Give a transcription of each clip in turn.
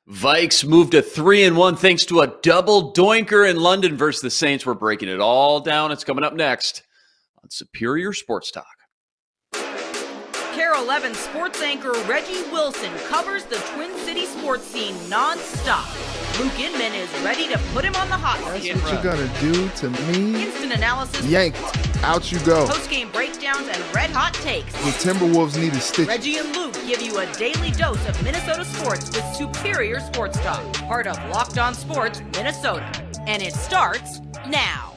Vikes moved to 3-1 thanks to a double doinker in London versus the Saints. We're breaking it all down. It's coming up next on Superior Sports Talk. KARE 11 sports anchor Reggie Wilson covers the Twin City sports scene nonstop. Luke Inman is ready to put him on the hot seat. That's what you're going to do to me? Instant analysis. Yanked. Out you go. Post-game breakdowns and red-hot takes. The Timberwolves need a stitch. Reggie and Luke give you a daily dose of Minnesota sports with Superior Sports Talk. Part of Locked On Sports Minnesota. And it starts now.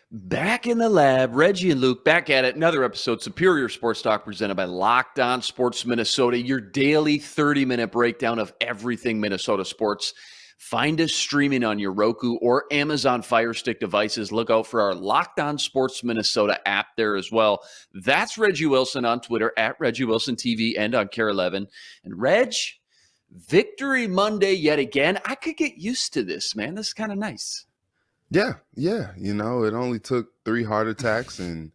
Back in the lab, Reggie and Luke back at it. Another episode, Superior Sports Talk, presented by Locked On Sports Minnesota, your daily 30-minute breakdown of everything Minnesota sports. Find us streaming on your Roku or Amazon Fire Stick devices. Look out for our Locked On Sports Minnesota app there as well. That's Reggie Wilson on Twitter, at Reggie Wilson TV, and on KARE 11. And Reg, Victory Monday yet again. I could get used to this, man. This is kind of nice. Yeah. You know, it only took 3 heart attacks and,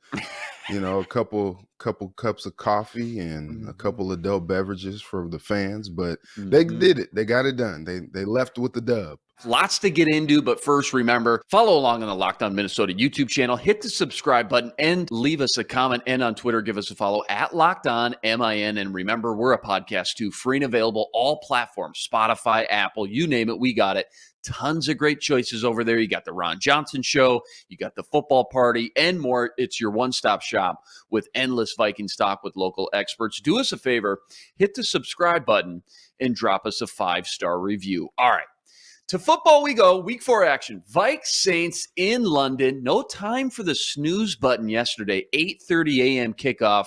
you know, a couple cups of coffee and a couple of adult beverages for the fans, but they did it. They got it done. They left with the dub. Lots to get into, but first, remember, follow along on the Locked On Minnesota YouTube channel, hit the subscribe button, and leave us a comment. And on Twitter, give us a follow at Locked On MIN. And remember, we're a podcast too, free and available, all platforms, Spotify, Apple, you name it, we got it. Tons of great choices over there. You got the Ron Johnson Show, you got the Football Party, and more. It's your one-stop shop with endless Vikings talk with local experts. Do us a favor, hit the subscribe button, and drop us a 5-star review. All right. To football we go, week 4 action. Vikes Saints in London. No time for the snooze button yesterday. 8:30 a.m. kickoff.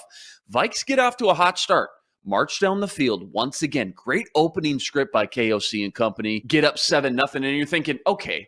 Vikes get off to a hot start. March down the field once again. Great opening script by KOC and company. Get up 7-0, and you're thinking, okay,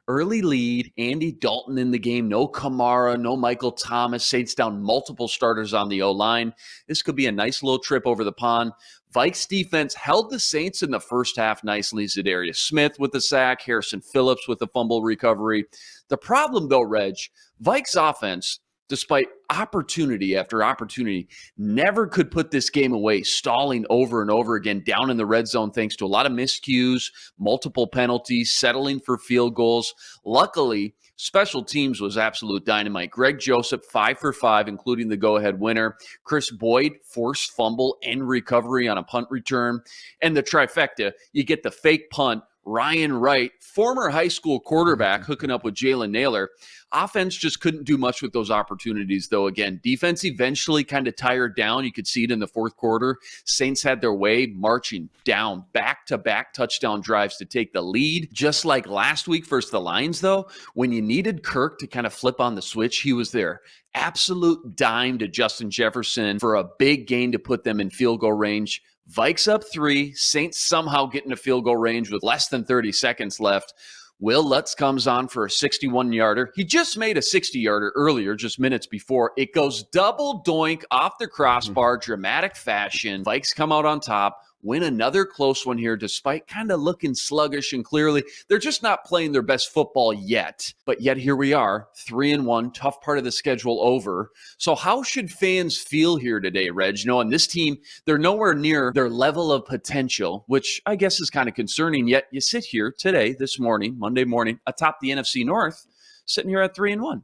early lead, Andy Dalton in the game, no Kamara, no Michael Thomas. Saints down multiple starters on the O-line. This could be a nice little trip over the pond. Vikes defense held the Saints in the first half nicely. Za'Darius Smith with the sack, Harrison Phillips with the fumble recovery. The problem, though, Reg, Vikes offense, despite opportunity after opportunity, never could put this game away, stalling over and over again down in the red zone thanks to a lot of miscues, multiple penalties, settling for field goals. Luckily, special teams was absolute dynamite. Greg Joseph, 5 for 5, including the go-ahead winner. Chris Boyd, forced fumble and recovery on a punt return. And the trifecta, you get the fake punt, Ryan Wright, former high school quarterback, hooking up with Jalen Naylor. Offense just couldn't do much with those opportunities, though. Again, defense eventually kind of tired down. You could see it in the fourth quarter. Saints had their way, marching down back-to-back touchdown drives to take the lead. Just like last week versus the Lions, though, when you needed Kirk to kind of flip on the switch, he was there. Absolute dime to Justin Jefferson for a big gain to put them in field goal range. Vikes up 3, Saints somehow getting to field goal range with less than 30 seconds left. Will Lutz comes on for a 61-yarder. He just made a 60-yarder earlier, just minutes before. It goes double doink off the crossbar, dramatic fashion. Vikes come out on top, win another close one here, despite kind of looking sluggish, and clearly they're just not playing their best football yet. But yet here we are, 3-1, tough part of the schedule over. So how should fans feel here today, Reg? Knowing this team, they're nowhere near their level of potential, which I guess is kind of concerning. Yet you sit here today, this morning, Monday morning, atop the NFC North, sitting here at 3-1.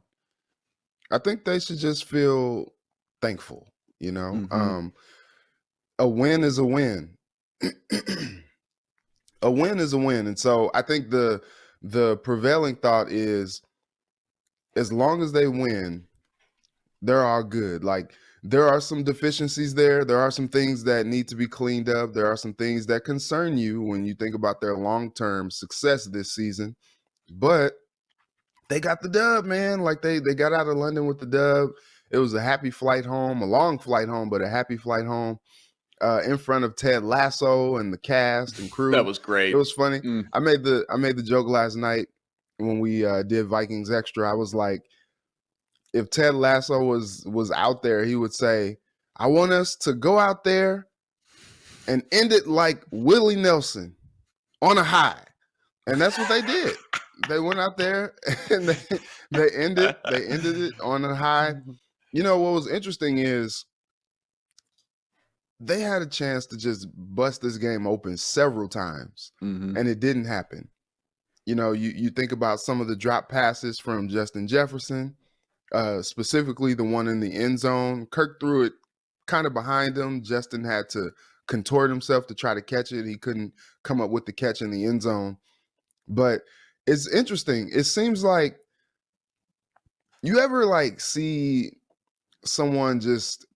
I think they should just feel thankful, you know. A win is a win. A win is a win. And so I think the prevailing thought is, as long as they win, they're all good. Like, there are some deficiencies there. There are some things that need to be cleaned up. There are some things that concern you when you think about their long-term success this season. But they got the dub, man. Like, they got out of London with the dub. It was a happy flight home, a long flight home, but a happy flight home. In front of Ted Lasso and the cast and crew. That was great. It was funny. I made the joke last night when we did Vikings Extra. I was like, if Ted Lasso was out there, he would say, I want us to go out there and end it like Willie Nelson, on a high. And that's what they did. They went out there and they ended it on a high. You know, what was interesting is, they had a chance to just bust this game open several times, and it didn't happen. You know, you think about some of the drop passes from Justin Jefferson, specifically the one in the end zone. Kirk threw it kind of behind him. Justin had to contort himself to try to catch it. He couldn't come up with the catch in the end zone. But it's interesting. It seems like you ever like see someone just,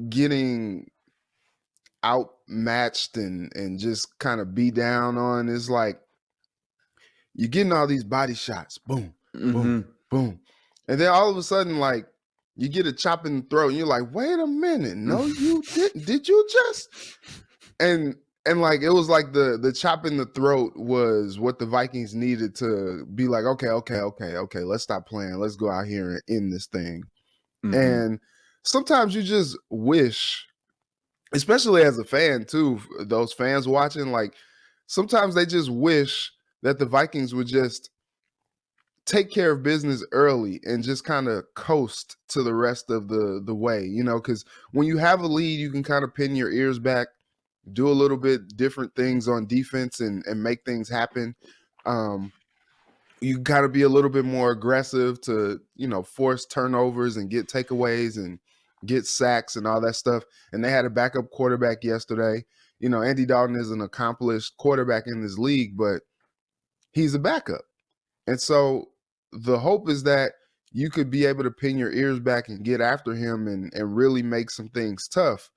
getting outmatched and just kind of beat down on. It's like you're getting all these body shots, boom, boom, boom. And then all of a sudden, like, you get a chop in the throat and you're like, wait a minute, no, you didn't. Did you just? And like it was like the chop in the throat was what the Vikings needed to be like, okay, let's stop playing. Let's go out here and end this thing. And sometimes you just wish, especially as a fan too, those fans watching, like sometimes they just wish that the Vikings would just take care of business early and just kind of coast to the rest of the way, because when you have a lead, you can kind of pin your ears back, do a little bit different things on defense and make things happen. You got to be a little bit more aggressive to, force turnovers and get takeaways and get sacks and all that stuff. And they had a backup quarterback yesterday. Andy Dalton is an accomplished quarterback in this league, but he's a backup. And so the hope is that you could be able to pin your ears back and get after him and really make some things tough,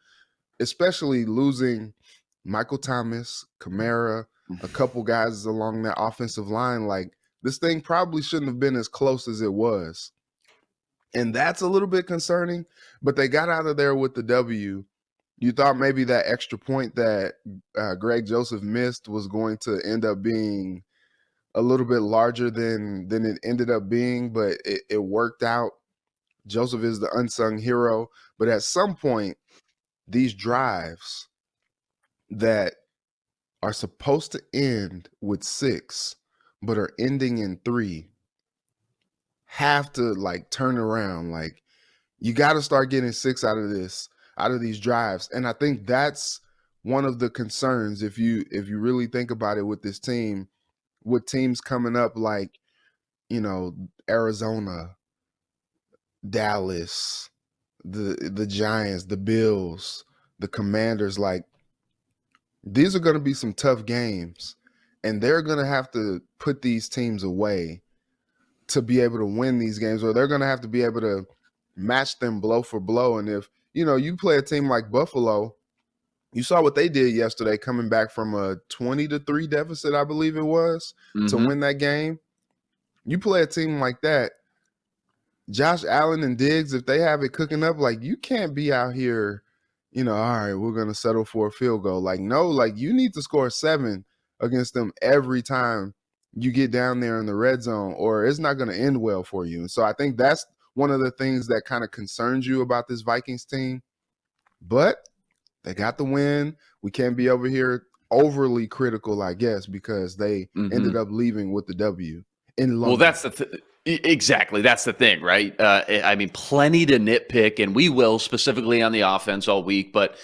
especially losing Michael Thomas, Kamara, a couple guys along that offensive line. Like, this thing probably shouldn't have been as close as it was. And that's a little bit concerning, but they got out of there with the W. You thought maybe that extra point that Greg Joseph missed was going to end up being a little bit larger than it ended up being, but it worked out. Joseph is the unsung hero. But at some point, these drives that are supposed to end with 6, but are ending in 3, have to like turn around. Like, you got to start getting 6 out of these drives. And I think that's one of the concerns if you really think about it with this team, with teams coming up like, Arizona, Dallas, the Giants, the Bills, the Commanders. Like, these are going to be some tough games, and they're going to have to put these teams away to be able to win these games, or they're going to have to be able to match them blow for blow. And if, you play a team like Buffalo, you saw what they did yesterday, coming back from a 20-3 deficit, I believe it was, to win that game. You play a team like that, Josh Allen and Diggs, if they have it cooking up, like, you can't be out here, all right, we're going to settle for a field goal. Like, no, like, you need to score 7 against them every time you get down there in the red zone, or it's not going to end well for you. And so I think that's one of the things that kind of concerns you about this Vikings team. But they got the win. We can't be over here overly critical, I guess, because they ended up leaving with the W in London. Well, that's exactly. That's the thing, right? I mean, plenty to nitpick, and we will, specifically on the offense all week. But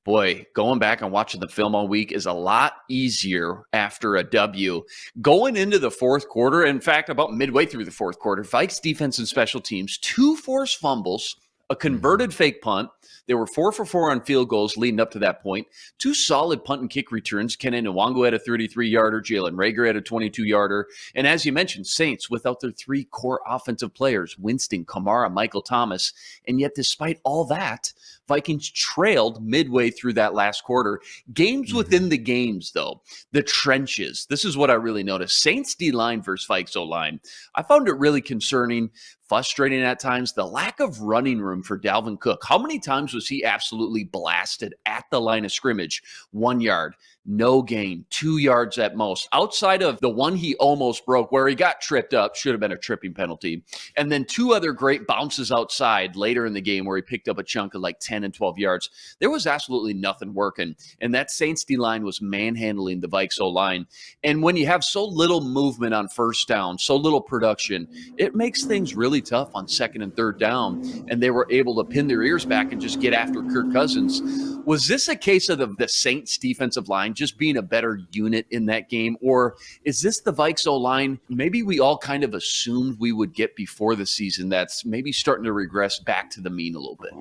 boy, going back and watching the film all week is a lot easier after a W. Going into the fourth quarter, in fact, about midway through the fourth quarter, Vikes defense and special teams, 2 forced fumbles, a converted fake punt. They were 4 for 4 on field goals leading up to that point. 2 solid punt and kick returns. Kenan Nwangu had a 33-yarder. Jalen Reagor had a 22-yarder. And as you mentioned, Saints without their 3 core offensive players, Winston, Kamara, Michael Thomas. And yet, despite all that, Vikings trailed midway through that last quarter. Games within the games, though. The trenches. This is what I really noticed. Saints D-line versus Vikes O-line. I found it really concerning, frustrating at times, the lack of running room for Dalvin Cook. How many times was he absolutely blasted at the line of scrimmage? 1 yard, no gain, 2 yards at most. Outside of the one he almost broke where he got tripped up, should have been a tripping penalty. And then 2 other great bounces outside later in the game where he picked up a chunk of like 10 and 12 yards. There was absolutely nothing working. And that Saints D-line was manhandling the Vikes O-line. And when you have so little movement on first down, so little production, it makes things really tough on second and third down. And they were able to pin their ears back and just get after Kirk Cousins. Was this a case of the Saints defensive line just being a better unit in that game? Or is this the Vikes O-line maybe we all kind of assumed we would get before the season that's maybe starting to regress back to the mean a little bit?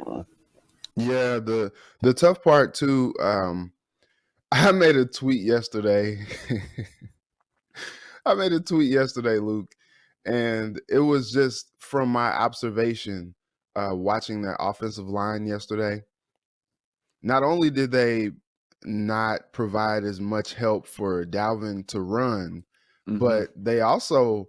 Yeah, the tough part too, I made a tweet yesterday. Luke, and it was just from my observation watching that offensive line yesterday. Not only did they not provide as much help for Dalvin to run, but they also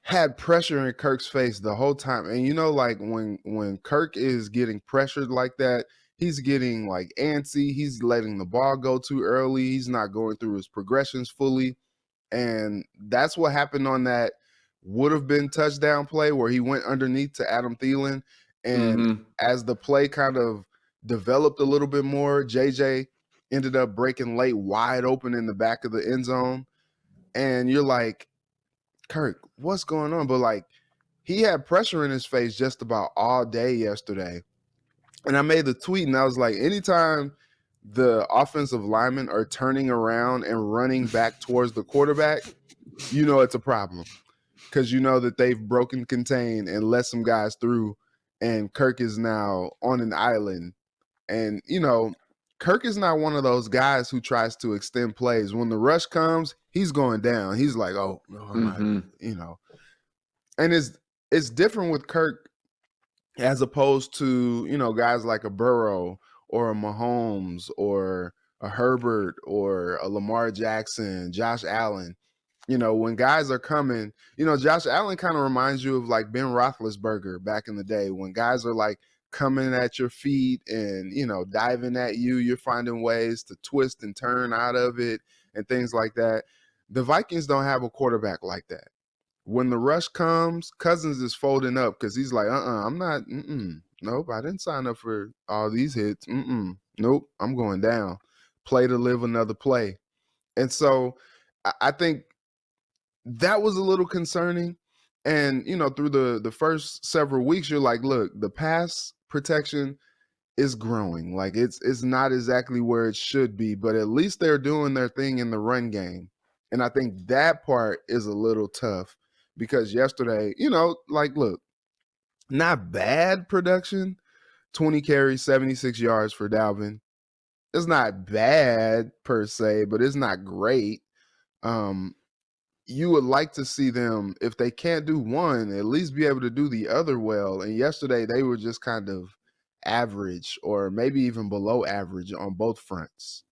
had pressure in Kirk's face the whole time. And like when Kirk is getting pressured like that, he's getting like antsy. He's letting the ball go too early. He's not going through his progressions fully. And that's what happened on that would have been touchdown play where he went underneath to Adam Thielen. And as the play kind of developed a little bit more, JJ ended up breaking late wide open in the back of the end zone. And you're like, Kirk, what's going on? But like, he had pressure in his face just about all day yesterday. And I made the tweet and I was like, anytime the offensive linemen are turning around and running back towards the quarterback, it's a problem. Because that they've broken contain and let some guys through. And Kirk is now on an island. And, Kirk is not one of those guys who tries to extend plays. When the rush comes, he's going down. He's like, oh, no, And it's different with Kirk as opposed to, guys like a Burrow or a Mahomes or a Herbert or a Lamar Jackson, Josh Allen. When guys are coming, Josh Allen kind of reminds you of like Ben Roethlisberger back in the day. When guys are like coming at your feet and, diving at you, you're finding ways to twist and turn out of it and things like that. The Vikings don't have a quarterback like that. When the rush comes, Cousins is folding up because he's like, I'm not, nope, I didn't sign up for all these hits. Nope, I'm going down. Play to live another play. And so I think that was a little concerning. And, through the first several weeks, you're like, look, the pass protection is growing. Like it's not exactly where it should be, but at least they're doing their thing in the run game. And I think that part is a little tough because yesterday, look, not bad production, 20 carries, 76 yards for Dalvin. It's not bad per se, but it's not great. You would like to see them, if they can't do one, at least be able to do the other well. And yesterday they were just kind of average or maybe even below average on both fronts.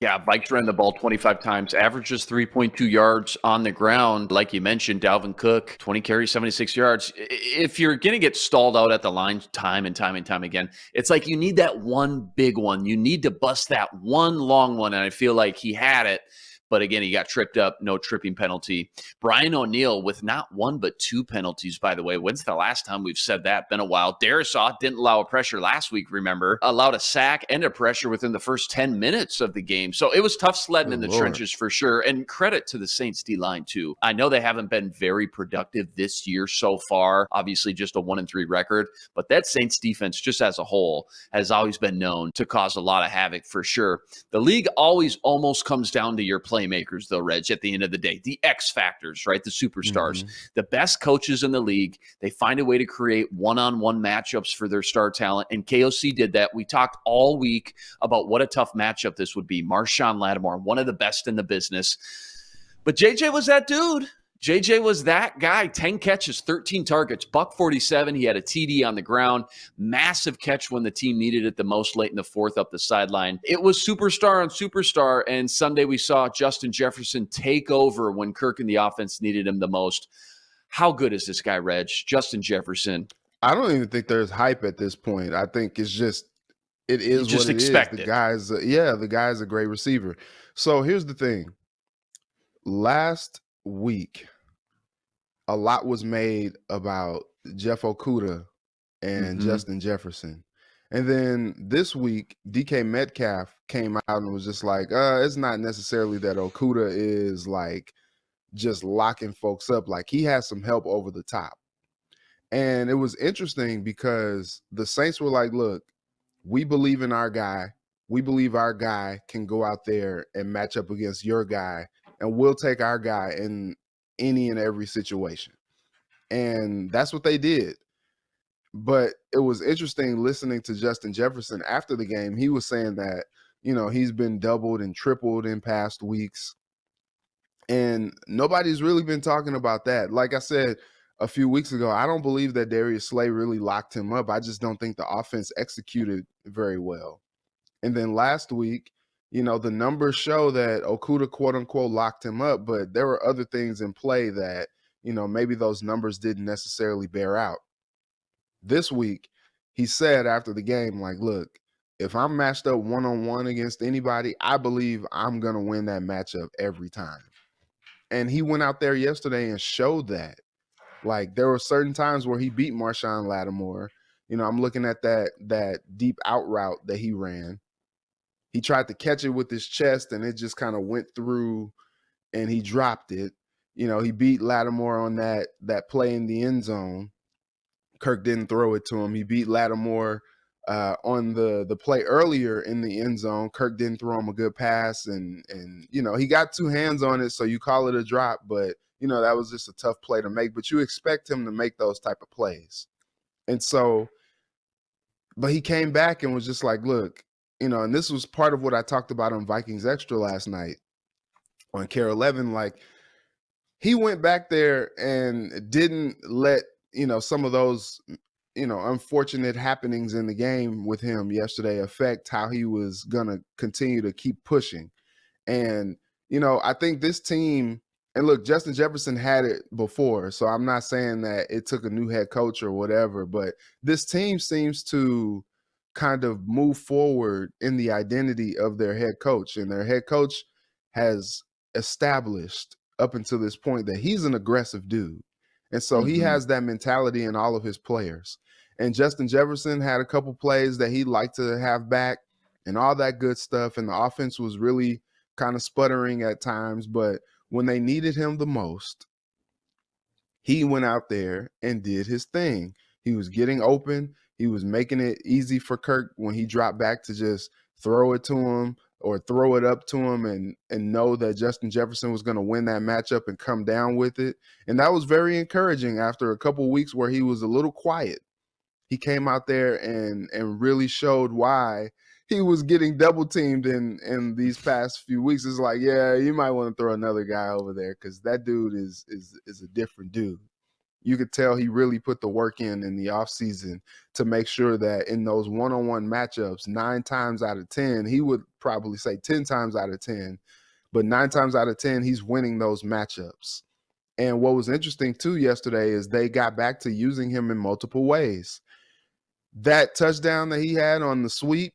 Yeah, Vikes ran the ball 25 times, averages 3.2 yards on the ground. Like you mentioned, Dalvin Cook, 20 carries, 76 yards. If you're going to get stalled out at the line time and time again, it's like you need that one big one. You need to bust that one long one, and I feel like he had it. But again, he got tripped up, no tripping penalty. Brian O'Neill with not one but two penalties, by the way. When's the last time we've said that? Been a while. Darisaw didn't allow a pressure last week, remember? Allowed a sack and a pressure within the first 10 minutes of the game. So it was tough sledding in the trenches for sure. And credit to the Saints D-line too. I know they haven't been very productive this year so far. Obviously just a 1-3 record. But that Saints defense just as a whole has always been known to cause a lot of havoc for sure. The league always almost comes down to your playmakers, though, Reg, at the end of the day. The X factors, right? The superstars. The best coaches in the league. They find a way to create one-on-one matchups for their star talent, and KOC did that. We talked all week about what a tough matchup this would be. Marshawn Lattimore, one of the best in the business. But JJ was that dude. JJ was that guy. 10 catches, 13 targets, $147. He had a TD on the ground. Massive catch when the team needed it the most late in the fourth up the sideline. It was superstar on superstar, and Sunday we saw Justin Jefferson take over when Kirk in the offense needed him the most. How good is this guy, Reg? Justin Jefferson. I don't even think there's hype at this point. I think it's just, it is just what it expect is. it. The guy's a great receiver. So here's the thing. Last week, a lot was made about Jeff Okudah and Justin Jefferson. And then this week, DK Metcalf came out and was just like, it's not necessarily that Okudah is like just locking folks up. Like he has some help over the top. And it was interesting because the Saints were like, look, we believe in our guy. We believe our guy can go out there and match up against your guy, and we'll take our guy in any and every situation. And that's what they did. But it was interesting listening to Justin Jefferson after the game. He was saying that, he's been doubled and tripled in past weeks. And nobody's really been talking about that. Like I said a few weeks ago, I don't believe that Darius Slay really locked him up. I just don't think the offense executed very well. And then last week, the numbers show that Okudah, quote unquote, locked him up, but there were other things in play that, maybe those numbers didn't necessarily bear out. This week, he said after the game, like, look, if I'm matched up one-on-one against anybody, I believe I'm going to win that matchup every time. And he went out there yesterday and showed that. Like, there were certain times where he beat Marshawn Lattimore. I'm looking at that deep out route that he ran. He tried to catch it with his chest, and it just kind of went through, and he dropped it. He beat Lattimore on that play in the end zone. Kirk didn't throw it to him. He beat Lattimore on the play earlier in the end zone. Kirk didn't throw him a good pass, and he got two hands on it, so you call it a drop, but that was just a tough play to make. But you expect him to make those type of plays. And so, but he came back and was just like, look, and this was part of what I talked about on Vikings Extra last night on Care 11. Like, he went back there and didn't let some of those, unfortunate happenings in the game with him yesterday affect how he was going to continue to keep pushing. And, I think this team, and look, Justin Jefferson had it before, so I'm not saying that it took a new head coach or whatever, but this team seems to kind of move forward in the identity of their head coach. And their head coach has established up until this point that he's an aggressive dude. And so he has that mentality in all of his players. And Justin Jefferson had a couple plays that he'd like to have back and all that good stuff. And the offense was really kind of sputtering at times. But when they needed him the most, he went out there and did his thing. He was getting open. He was making it easy for Kirk when he dropped back to just throw it to him or throw it up to him and know that Justin Jefferson was going to win that matchup and come down with it. And that was very encouraging after a couple of weeks where he was a little quiet. He came out there and really showed why he was getting double teamed in these past few weeks. It's like, yeah, you might want to throw another guy over there because that dude is a different dude. You could tell he really put the work in the offseason to make sure that in those one-on-one matchups, 9 times out of 10, he would probably say 10 times out of 10, but 9 times out of 10, he's winning those matchups. And what was interesting too yesterday is they got back to using him in multiple ways. That touchdown that he had on the sweep,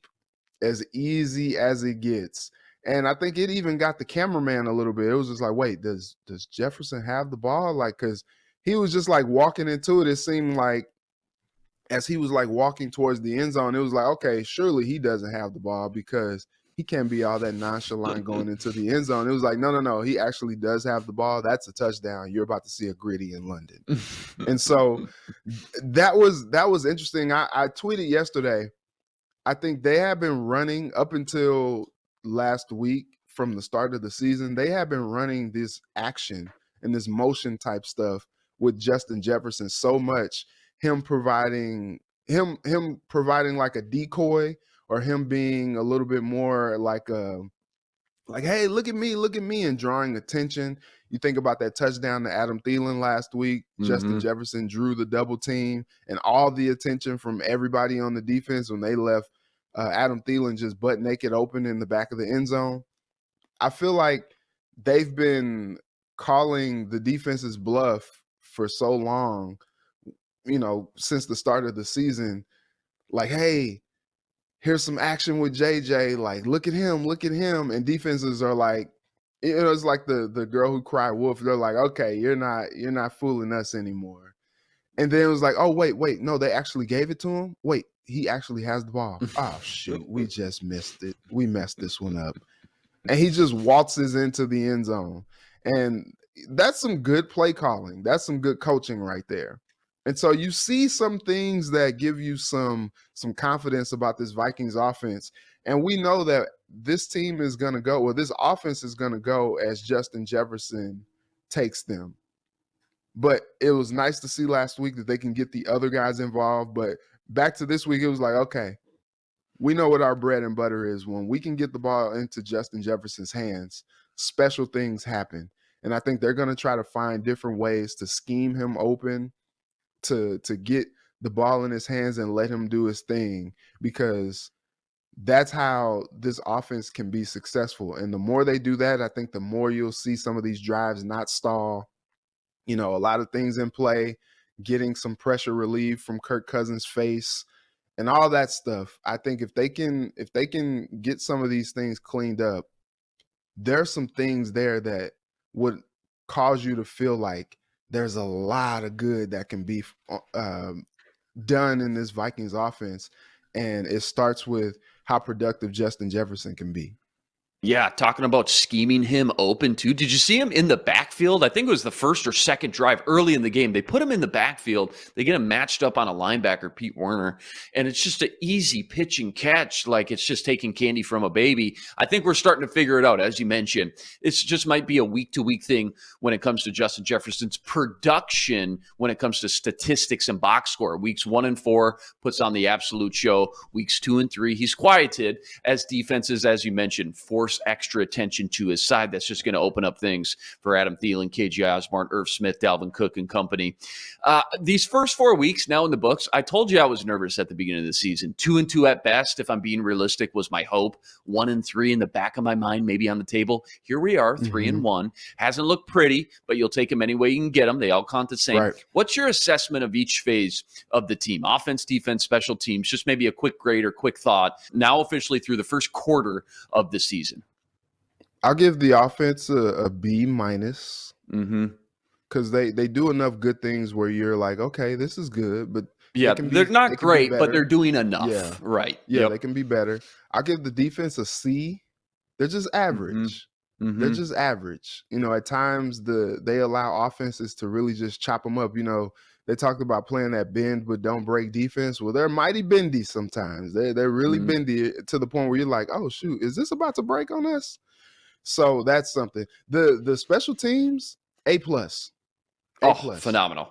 as easy as it gets. And I think it even got the cameraman a little bit. It was just like, wait, does Jefferson have the ball? Like, because he was just like walking into it. It seemed like as he was like walking towards the end zone, it was like, okay, surely he doesn't have the ball because he can't be all that nonchalant going into the end zone. It was like, no, he actually does have the ball. That's a touchdown. You're about to see a gritty in London. And so that was interesting. I tweeted yesterday, I think they have been running up until last week from the start of the season. They have been running this action and this motion type stuff with Justin Jefferson so much, him providing like a decoy or him being a little bit more like, hey, look at me, and drawing attention. You think about that touchdown to Adam Thielen last week. Justin Jefferson drew the double team and all the attention from everybody on the defense when they left Adam Thielen just butt naked open in the back of the end zone. I feel like they've been calling the defense's bluff for so long, since the start of the season. Like, hey, here's some action with JJ. Like, look at him. And defenses are like, it's like the girl who cried wolf. They're like, okay, you're not fooling us anymore. And then it was like, oh, wait, no, they actually gave it to him. Wait, he actually has the ball. Oh, shoot, we just missed it. We messed this one up. And he just waltzes into the end zone. And that's some good play calling. That's some good coaching right there. And so you see some things that give you some confidence about this Vikings offense. And we know that this team is going to go, or this offense is going to go as Justin Jefferson takes them. But it was nice to see last week that they can get the other guys involved. But back to this week, it was like, okay, we know what our bread and butter is. When we can get the ball into Justin Jefferson's hands, special things happen. And I think they're going to try to find different ways to scheme him open, to get the ball in his hands and let him do his thing, because that's how this offense can be successful. And the more they do that, I think the more you'll see some of these drives not stall. A lot of things in play, getting some pressure relief from Kirk Cousins' face and all that stuff. I think if they can get some of these things cleaned up, there's some things there that would cause you to feel like there's a lot of good that can be done in this Vikings offense. And it starts with how productive Justin Jefferson can be. Yeah, talking about scheming him open too. Did you see him in the backfield? I think it was the first or second drive early in the game. They put him in the backfield. They get him matched up on a linebacker, Pete Werner, and it's just an easy pitch and catch, like it's just taking candy from a baby. I think we're starting to figure it out, as you mentioned. It just might be a week-to-week thing when it comes to Justin Jefferson's production, when it comes to statistics and box score. Weeks 1 and 4 puts on the absolute show. Weeks 2 and 3, he's quieted as defenses, as you mentioned, force extra attention to his side. That's just going to open up things for Adam Thielen, KJ Osborne, Irv Smith, Dalvin Cook, and company. These first 4 weeks now in the books, I told you I was nervous at the beginning of the season. 2 and 2 at best, if I'm being realistic, was my hope. 1 and 3 in the back of my mind, maybe on the table. Here we are, 3 and 1. Hasn't looked pretty, but you'll take them any way you can get them. They all count the same. Right. What's your assessment of each phase of the team? Offense, defense, special teams, just maybe a quick grade or quick thought, now officially through the first quarter of the season. I'll give the offense a B minus, because they do enough good things where you're like, okay, this is good, but they're not great, but they're doing enough. Yeah. Right. Yeah, They can be better. I'll give the defense a C. They're just average. They're just average. At times they allow offenses to really just chop them up. They talked about playing that bend but don't break defense. Well, they're mighty bendy sometimes. They're really bendy to the point where you're like, oh shoot, is this about to break on us? So that's something. The special teams, A+. Oh, phenomenal.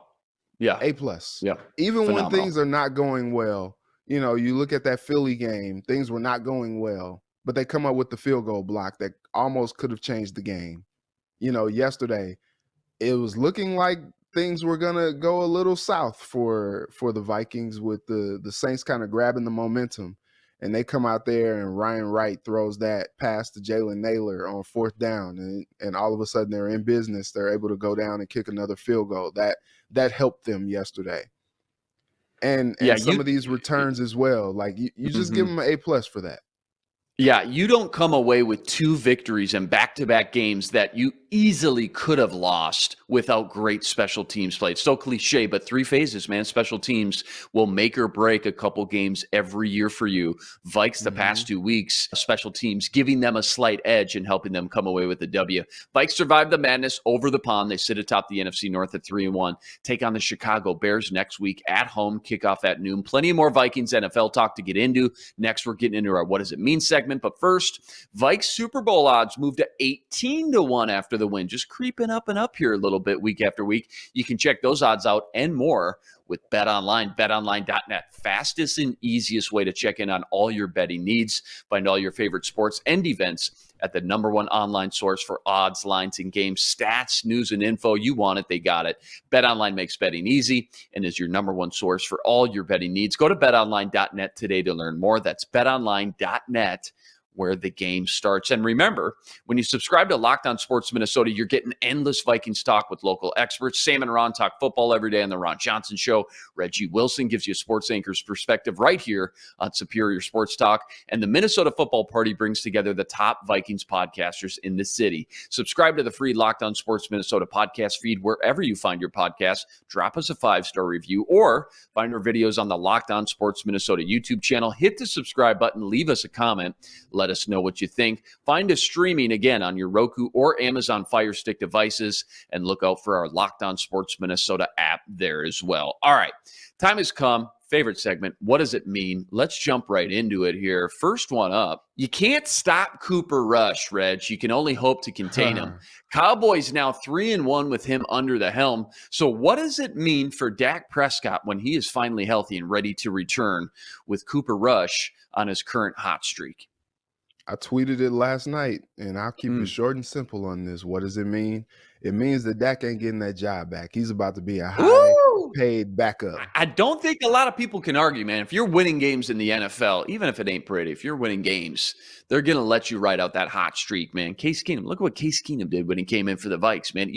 Yeah. A+. Yeah. Even phenomenal. when things are not going well, you look at that Philly game, things were not going well, but they come up with the field goal block that almost could have changed the game. Yesterday, it was looking like things were going to go a little south for the Vikings, with the Saints kind of grabbing the momentum. And they come out there and Ryan Wright throws that pass to Jalen Naylor on 4th down. And all of a sudden they're in business. They're able to go down and kick another field goal. That helped them yesterday. And some of these returns as well. Like you just give them an A+ for that. Yeah, you don't come away with 2 victories in back-to-back games that you easily could have lost without great special teams play. It's so cliche, but 3 phases, man. Special teams will make or break a couple games every year for you. Vikes the past 2 weeks, special teams giving them a slight edge and helping them come away with a W. Vikes survived the madness over the pond. They sit atop the NFC North at 3-1. Take on the Chicago Bears next week at home, kickoff at noon. Plenty more Vikings NFL talk to get into. Next, we're getting into our What Does It Mean segment. But first, Vikes Super Bowl odds moved to 18-1 after the win. Just creeping up and up here a little bit week after week. You can check those odds out and more with BetOnline, betonline.net. Fastest and easiest way to check in on all your betting needs. Find all your favorite sports and events at the #1 online source for odds, lines, and game stats, news, and info. You want it, they got it. BetOnline makes betting easy and is your #1 source for all your betting needs. Go to betonline.net today to learn more. That's betonline.net, where the game starts. And remember, when you subscribe to Locked On Sports Minnesota, you're getting endless Vikings talk with local experts. Sam and Ron talk football every day on the Ron Johnson Show. Reggie Wilson gives you a sports anchor's perspective right here on Superior Sports Talk. And the Minnesota Football Party brings together the top Vikings podcasters in the city. Subscribe to the free Locked On Sports Minnesota podcast feed wherever you find your podcasts. Drop us a 5-star review or find our videos on the Locked On Sports Minnesota YouTube channel. Hit the subscribe button. Leave us a comment. Let let us know what you think. Find us streaming again on your Roku or Amazon Fire Stick devices, and look out for our Locked On Sports Minnesota app there as well. All right, time has come. Favorite segment. What does it mean? Let's jump right into it here. First one up. You can't stop Cooper Rush, Reg. You can only hope to contain him. Cowboys now 3-1 with him under the helm. So what does it mean for Dak Prescott when he is finally healthy and ready to return with Cooper Rush on his current hot streak? I tweeted it last night, and I'll keep it short and simple on this. What does it mean? It means that Dak ain't getting that job back. He's about to be a high-paid backup. I don't think a lot of people can argue, man. If you're winning games in the NFL, even if it ain't pretty, if you're winning games, they're going to let you ride out that hot streak, man. Case Keenum, look at what Case Keenum did when he came in for the Vikes, man.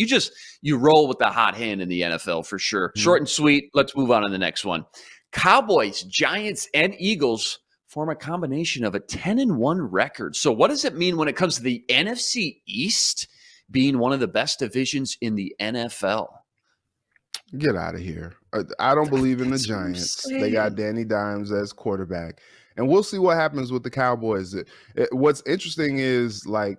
You roll with the hot hand in the NFL for sure. Short and sweet. Let's move on to the next one. Cowboys, Giants, and Eagles form a combination of a 10-1 record. So what does it mean when it comes to the NFC East being one of the best divisions in the NFL? Get out of here. I don't believe in the Giants. They got Danny Dimes as quarterback. And we'll see what happens with the Cowboys. What's interesting is, I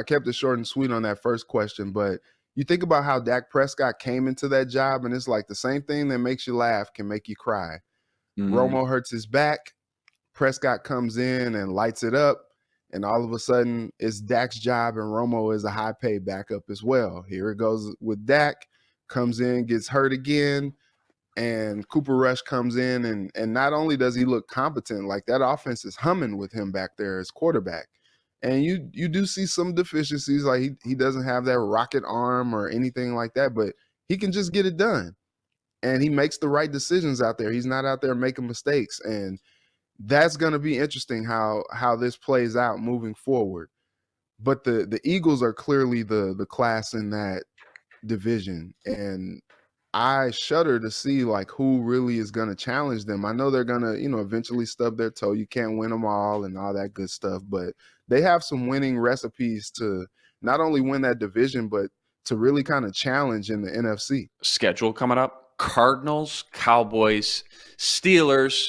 kept it short and sweet on that first question, but you think about how Dak Prescott came into that job, and it's like the same thing that makes you laugh can make you cry. Romo hurts his back. Prescott comes in and lights it up, and all of a sudden it's Dak's job, and Romo is a high-paid backup as well. Here it goes with Dak, comes in, gets hurt again, and Cooper Rush comes in, and not only does he look competent, like that offense is humming with him back there as quarterback. And you do see some deficiencies, like he doesn't have that rocket arm or anything like that, but he can just get it done. And he makes the right decisions out there. He's not out there making mistakes, and that's going to be interesting how this plays out moving forward. But the Eagles are clearly the class in that division, and I shudder to see who really is going to challenge them. I know they're going to eventually stub their toe. You can't win them all and all that good stuff, but they have some winning recipes to not only win that division, but to really kind of challenge in the NFC. Schedule coming up: Cardinals, Cowboys, Steelers.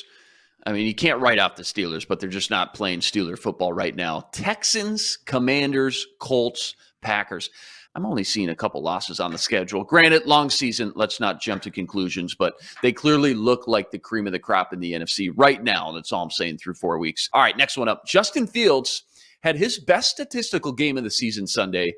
I mean, you can't write off the Steelers, but they're just not playing Steeler football right now. Texans, Commanders, Colts, Packers. I'm only seeing a couple losses on the schedule. Granted, long season, let's not jump to conclusions, but they clearly look like the cream of the crop in the NFC right now. That's all I'm saying through 4 weeks. All right, next one up. Justin Fields had his best statistical game of the season Sunday.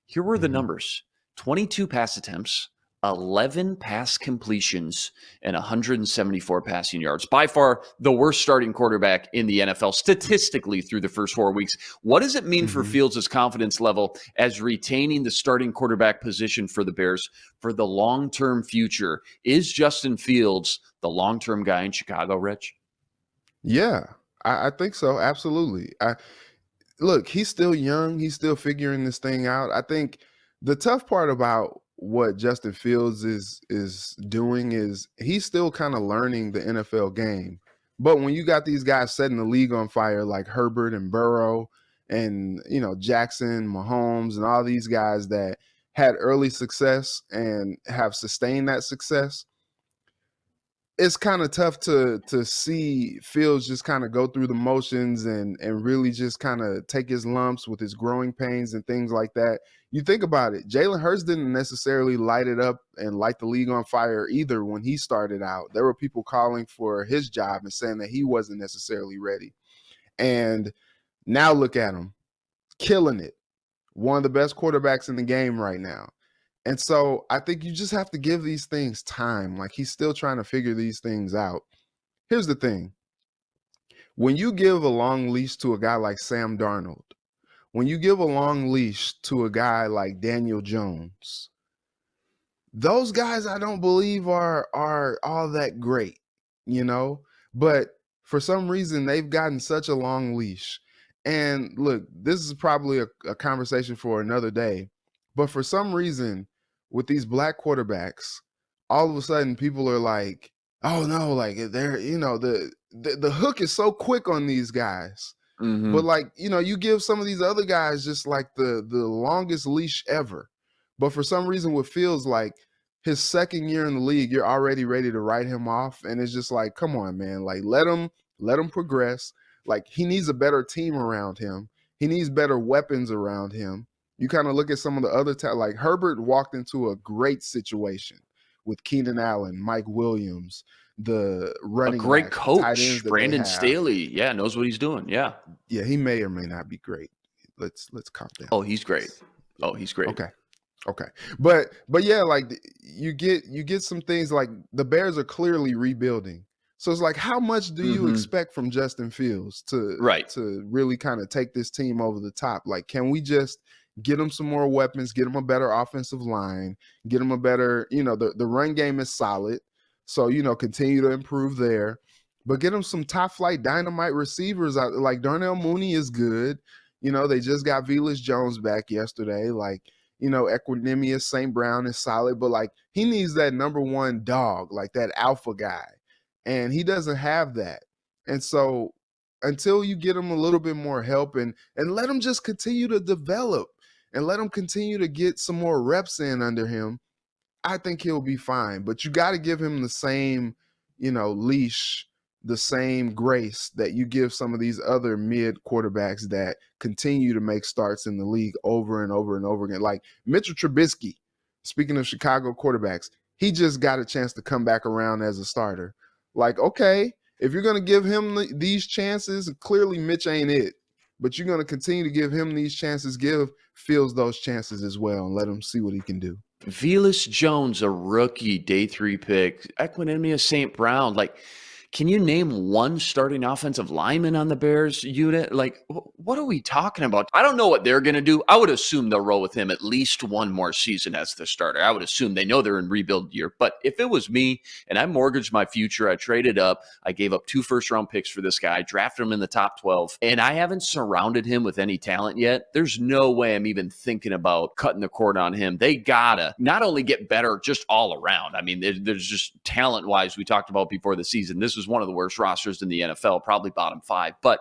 Here were the numbers: 22 pass attempts, 11 pass completions, and 174 passing yards. By far the worst starting quarterback in the NFL statistically through the first 4 weeks. What does it mean for Fields' confidence level as retaining the starting quarterback position for the Bears for the long-term future? Is Justin Fields the long-term guy in Chicago, Rich? Yeah, I think so. Absolutely. Look, he's still young. He's still figuring this thing out. I think the tough part about what Justin Fields is doing is he's still kind of learning the NFL game. But when you got these guys setting the league on fire like Herbert and Burrow and Jackson, Mahomes, and all these guys that had early success and have sustained that success, it's kind of tough to see Fields just kind of go through the motions and really just kind of take his lumps with his growing pains and things like that. You think about it, Jalen Hurts didn't necessarily light it up and light the league on fire either when he started out. There were people calling for his job and saying that he wasn't necessarily ready. And now look at him, killing it. One of the best quarterbacks in the game right now. And so I think you just have to give these things time. Like, he's still trying to figure these things out. Here's the thing. When you give a long leash to a guy like Sam Darnold, when you give a long leash to a guy like Daniel Jones, those guys I don't believe are all that great, but for some reason they've gotten such a long leash. And look, this is probably a conversation for another day, but for some reason with these black quarterbacks, all of a sudden people are like, oh no, like they're, the hook is so quick on these guys. But you give some of these other guys just like the longest leash ever. But for some reason with Fields, like his second year in the league, you're already ready to write him off. And it's just like, come on, man, like let him progress. Like, he needs a better team around him. He needs better weapons around him. You kind of look at some of the other like Herbert walked into a great situation with Keenan Allen, Mike Williams, the A running great backs, the tight coach, ends that they Brandon have. Staley. Yeah, knows what he's doing. Yeah. Yeah, he may or may not be great. Let's calm down. Oh, he's great. Oh, he's great. Okay. But yeah, like you get some things like the Bears are clearly rebuilding. So it's like, how much do you expect from Justin Fields to really kind of take this team over the top? Like, can we just get him some more weapons, get him a better offensive line, get him a better, the run game is solid. So, continue to improve there. But get him some top flight dynamite receivers out. Like Darnell Mooney is good. They just got Velus Jones back yesterday. Like, Equanimous St. Brown is solid, but like he needs that number one dog, like that alpha guy. And he doesn't have that. And so until you get him a little bit more help and let him just continue to develop and let him continue to get some more reps in under him, I think he'll be fine. But you got to give him the same, leash, the same grace that you give some of these other mid quarterbacks that continue to make starts in the league over and over and over again. Like Mitchell Trubisky, speaking of Chicago quarterbacks, he just got a chance to come back around as a starter. Like, okay, if you're going to give him these chances, clearly Mitch ain't it, but you're going to continue to give him these chances, give Fields those chances as well, and let him see what he can do. Velus Jones, a rookie, day 3 pick. Equanimous St. Brown. Like, can you name one starting offensive lineman on the Bears unit? Like, what are we talking about? I don't know what they're going to do. I would assume they'll roll with him at least one more season as the starter. I would assume they know they're in rebuild year. But if it was me and I mortgaged my future, I traded up, I gave up 2 first-round picks for this guy, drafted him in the top 12, and I haven't surrounded him with any talent yet, there's no way I'm even thinking about cutting the cord on him. They gotta not only get better just all around. I mean, there's just talent-wise, we talked about before the season, this is one of the worst rosters in the NFL, probably bottom 5. But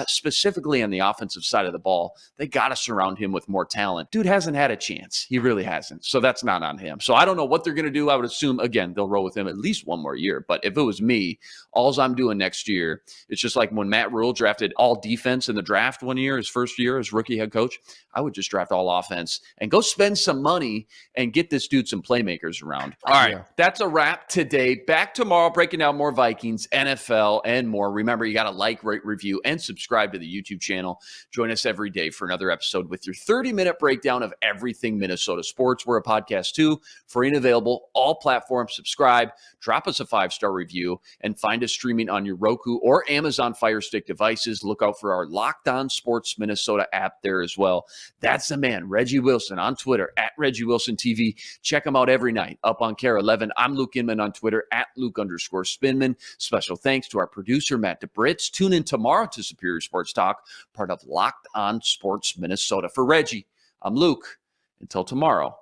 specifically on the offensive side of the ball, they got to surround him with more talent. Dude hasn't had a chance. He really hasn't. So that's not on him. So I don't know what they're going to do. I would assume, again, they'll roll with him at least one more year. But if it was me, all I'm doing next year, it's just like when Matt Rule drafted all defense in the draft one year, his first year as rookie head coach, I would just draft all offense and go spend some money and get this dude some playmakers around. All right, That's a wrap today. Back tomorrow, breaking down more Vikings, NFL, and more. Remember, you got to like, rate, review, and subscribe to the YouTube channel. Join us every day for another episode with your 30-minute breakdown of everything Minnesota sports. We're a podcast too, free and available, all platforms. Subscribe, drop us a 5-star review, and find us streaming on your Roku or Amazon Fire Stick devices. Look out for our Locked On Sports Minnesota app there as well. That's the man, Reggie Wilson, on Twitter, at Reggie Wilson TV. Check him out every night up on KARE 11. I'm Luke Inman on Twitter, at Luke_Spinman. Special thanks to our producer, Matt DeBritz. Tune in tomorrow to Superior Sports Talk, part of Locked On Sports Minnesota. For Reggie, I'm Luke. Until tomorrow,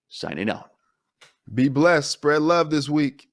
signing out. Be blessed. Spread love this week.